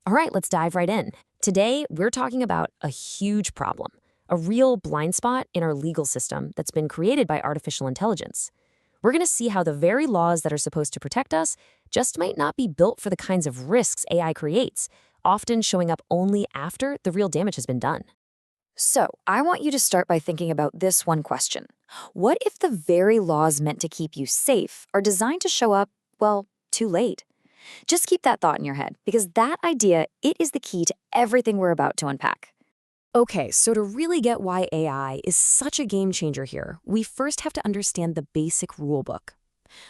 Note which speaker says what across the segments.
Speaker 1: All right, let's dive right in. Today, we're talking about a huge problem, a real blind spot in our legal system that's been created by artificial intelligence. We're going to see how the very laws that are supposed to protect us just might not be built for the kinds of risks AI creates, often showing up only after the real damage has been done.
Speaker 2: So, I want you to start by thinking about this one question. What if the very laws meant to keep you safe are designed to show up, well, too late? Just keep that thought in your head, because that idea, it is the key to everything we're about to unpack.
Speaker 1: Okay, so to really get why AI is such a game changer here, we first have to understand the basic rule book.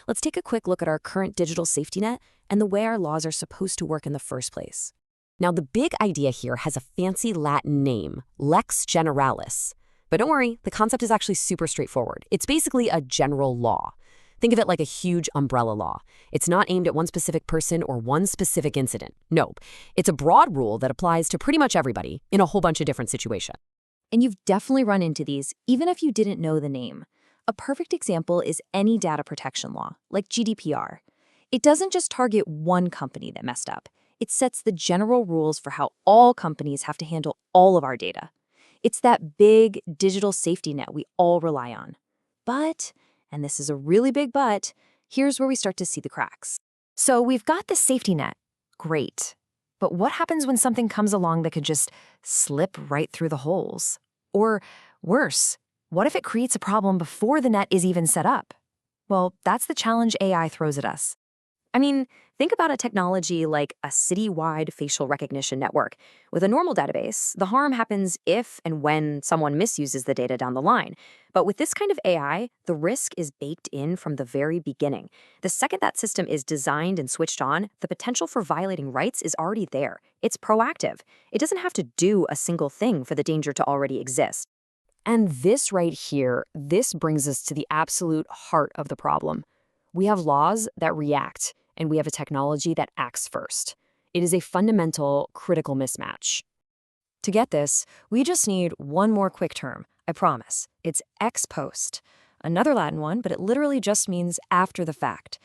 Speaker 1: Let's take a quick look at our current digital safety net and the way our laws are supposed to work in the first place. Now, the big idea here has a fancy Latin name, lex generalis. But don't worry, the concept is actually super straightforward. It's basically a general law. Think of it like a huge umbrella law. It's not aimed at one specific person or one specific incident. Nope. It's a broad rule that applies to pretty much everybody in a whole bunch of different situations.
Speaker 2: And you've definitely run into these, even if you didn't know the name. A perfect example is any data protection law, like GDPR. It doesn't just target one company that messed up. It sets the general rules for how all companies have to handle all of our data. It's that big digital safety net we all rely on. But, and this is a really big but, here's where we start to see the cracks. So we've got the safety net. Great. But what happens when something comes along that could just slip right through the holes? Or worse, what if it creates a problem before the net is even set up? Well, that's the challenge AI throws at us. I mean, think about a technology like a citywide facial recognition network. With a normal database, the harm happens if and when someone misuses the data down the line. But with this kind of AI, the risk is baked in from the very beginning. The second that system is designed and switched on, the potential for violating rights is already there. It's proactive. It doesn't have to do a single thing for the danger to already exist.
Speaker 1: And this right here, this brings us to the absolute heart of the problem. We have laws that react, and we have a technology that acts first. It is a fundamental, critical mismatch. To get this, we just need one more quick term, I promise. It's ex post. Another Latin one, but it literally just means after the fact.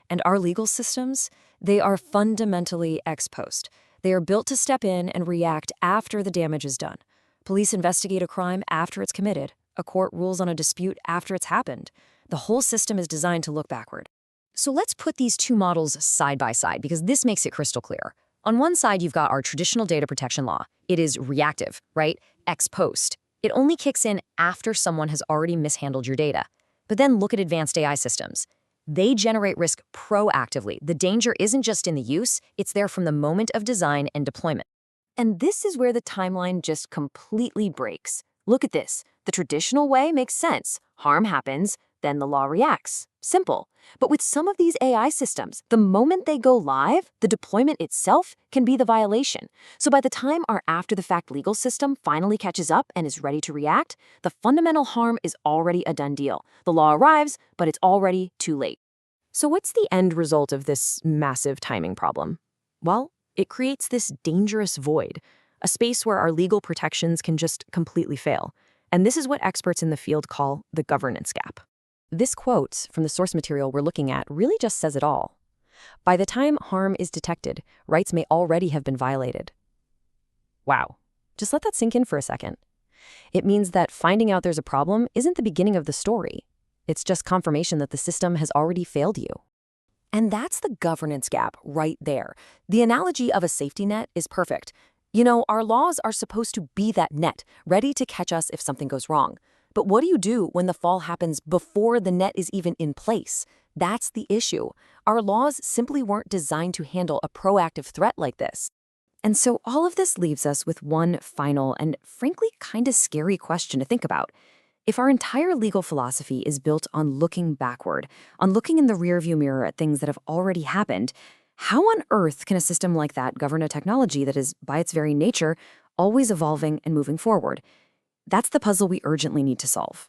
Speaker 1: And our legal systems, they are fundamentally ex post. They are built to step in and react after the damage is done. Police investigate a crime after it's committed. A court rules on a dispute after it's happened. The whole system is designed to look backward. So let's put these two models side by side because this makes it crystal clear. On one side, you've got our traditional data protection law. It is reactive, right? Ex post. It only kicks in after someone has already mishandled your data. But then look at advanced AI systems. They generate risk proactively. The danger isn't just in the use, it's there from the moment of design and deployment. And this is where the timeline just completely breaks. Look at this. The traditional way makes sense. Harm happens, then the law reacts. Simple. But with some of these AI systems, the moment they go live, the deployment itself can be the violation. So by the time our after-the-fact legal system finally catches up and is ready to react, the fundamental harm is already a done deal. The law arrives, but it's already too late. So what's the end result of this massive timing problem? Well, it creates this dangerous void, a space where our legal protections can just completely fail. And this is what experts in the field call the governance gap. This quote from the source material we're looking at really just says it all. By the time harm is detected, rights may already have been violated. Wow. Just let that sink in for a second. It means that finding out there's a problem isn't the beginning of the story. It's just confirmation that the system has already failed you. And that's the governance gap right there. The analogy of a safety net is perfect. You know, our laws are supposed to be that net, ready to catch us if something goes wrong. But what do you do when the fall happens before the net is even in place? That's the issue. Our laws simply weren't designed to handle a proactive threat like this. And so all of this leaves us with one final and frankly kind of scary question to think about. If our entire legal philosophy is built on looking backward, on looking in the rearview mirror at things that have already happened, how on earth can a system like that govern a technology that is, by its very nature, always evolving and moving forward? That's the puzzle we urgently need to solve.